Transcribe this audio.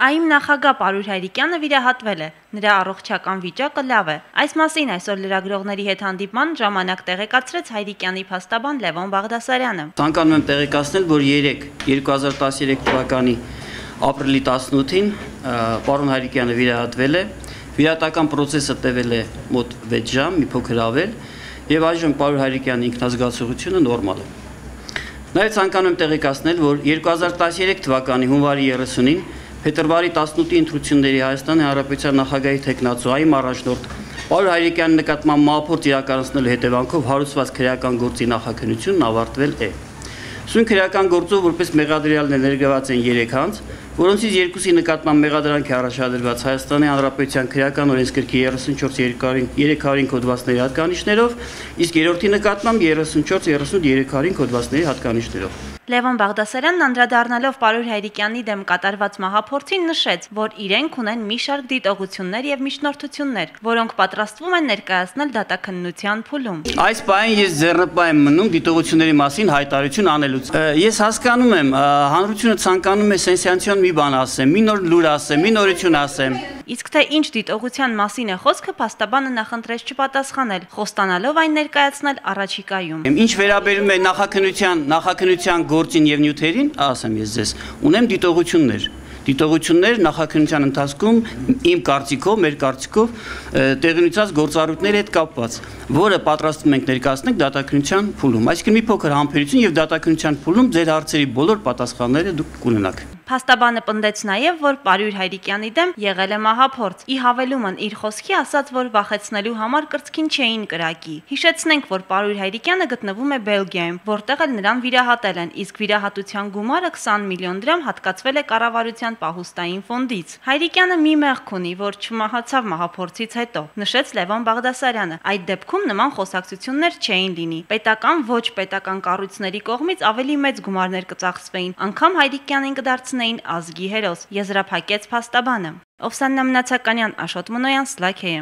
ԱԻՄ նախագահ Պարուհ Հայրիկյանը վիրահատվել է, նրա առողջական վիճակը լավ է։ Այս մասին այսօր լրագրողների հետ հանդիպման ժամանակ տեղեկացրեց Հայրիկյանի փաստաբան Լևոն Բաղդասարյանը։ Ցանկանում եմ տեղեկացնել, որ 2013 թվականի ապրիլի 18-ին պարոն Հայրիկյանը վիրահատվել է, վիրահատական process-ը տևել է մոտ 6 ժամ, մի փոքր ավել, եւ այժմ պարոն Հայրիկյանի ինքնազգացողությունը նորմալ է։ Նաև ցանկանում եմ տեղեկացնել, որ 2013 թվականի հունվարի 30-ին փետրվարի 18-ի ընտրությունների Հայաստանի Հանրապետության նախագահի թեկնածու ԱԻՄ առաջնորդ Պարուհ Հայրիկյանի նկատմամբ մահափորձ իրականացնելու հետևանքով հարուցված քրեական գործի նախաքննությունն ավարտվել է։ Սույն քրեական գործով որպես մեղադրյալներ ներգրաված են 3 անձ, որոնցից 2-ի նկատմամբ մեղադրանք է առաջադրված Հայաստանի Հանրապետության քրեական օրենսգրքի 34-300 հոդվածների հատկանիշներով, իսկ 3-ի նկատմամբ 34-33 հոդվածների հատկանիշներով։ Լևոն Բաղդասարյանն անդրադառնալով Պարուհ Հայրիկյանի դեմ կատարված մահափորձին նշեց, որ իրենք ունեն մի շարք դիտողություններ եւ միջնորդություններ, որոնք պատրաստվում են ներկայացնել դատաքննության փուլում։ Այս պահին ես ձեռնպահ եմ մնում դիտողությունների մասին հայտարարություն անելուց։ Ես հասկանում եմ, հանրությունը ցանկանում է սենսացիոն մի բան ասեմ, մի նոր լուր ասեմ, մի նորություն ասեմ։ Իսկ թե ինչ դիտողության մասին է խոսքը, փաստաբանը նախընտրեց չպատասխանել, խոստանալով այն ներկայացնել առաջիկայում։ Ինչ վերաբերում է նախաքննության գործին եւ նյութերին, ասեմ ես ձեզ, ունեմ դիտողություններ նախաքննության ընթացքում իմ կարծիքով, մեր կարծիքով տեղի ունեցած գործառույթների հետ կապված, որը պատրաստվում ենք ներկայացնել դատաքննության փուլում։ Այսինքն մի փոքր համբերություն եւ դատաքննության փուլում ձեր հարցերի բոլոր պատասխանները դուք կունենաք։ Փաստաբանը պնդեց նաև, որ Պարուհ Հայրիկյանի դեմ եղել է մահափորձ։ Ի հավելումն իր խոսքի ասաց, որ վախեցնելու համար կրծքին չէին կրակի։ Հիշեցնենք, որ Պարուհ Հայրիկյանը գտնվում է Բելգիայում, որտեղ էլ նրան վիրահատել են, իսկ վիրահատության գումարը 20 միլիոն դրամ հատկացվել է կառավարության պահուստային ֆոնդից։ Հայրիկյանը մի մեղք ունի, որ չմահացավ մահափորձից հետո, նշեց Լևոն Բաղդասարյանը։ Այդ դեպքում նման խոսակցություններ չէին լինի։ Պետական ոչ պետական կառույցների կողմից ավելի մեծ գումարներ կծախսվեին, անգամ Հայրիկյանին կդարձնեին ազգի հերոս, եզրափակեց փաստաբանը։ Օվսաննա Մնացականյան, Աշոտ Մոնոյան, Սլաքեյ։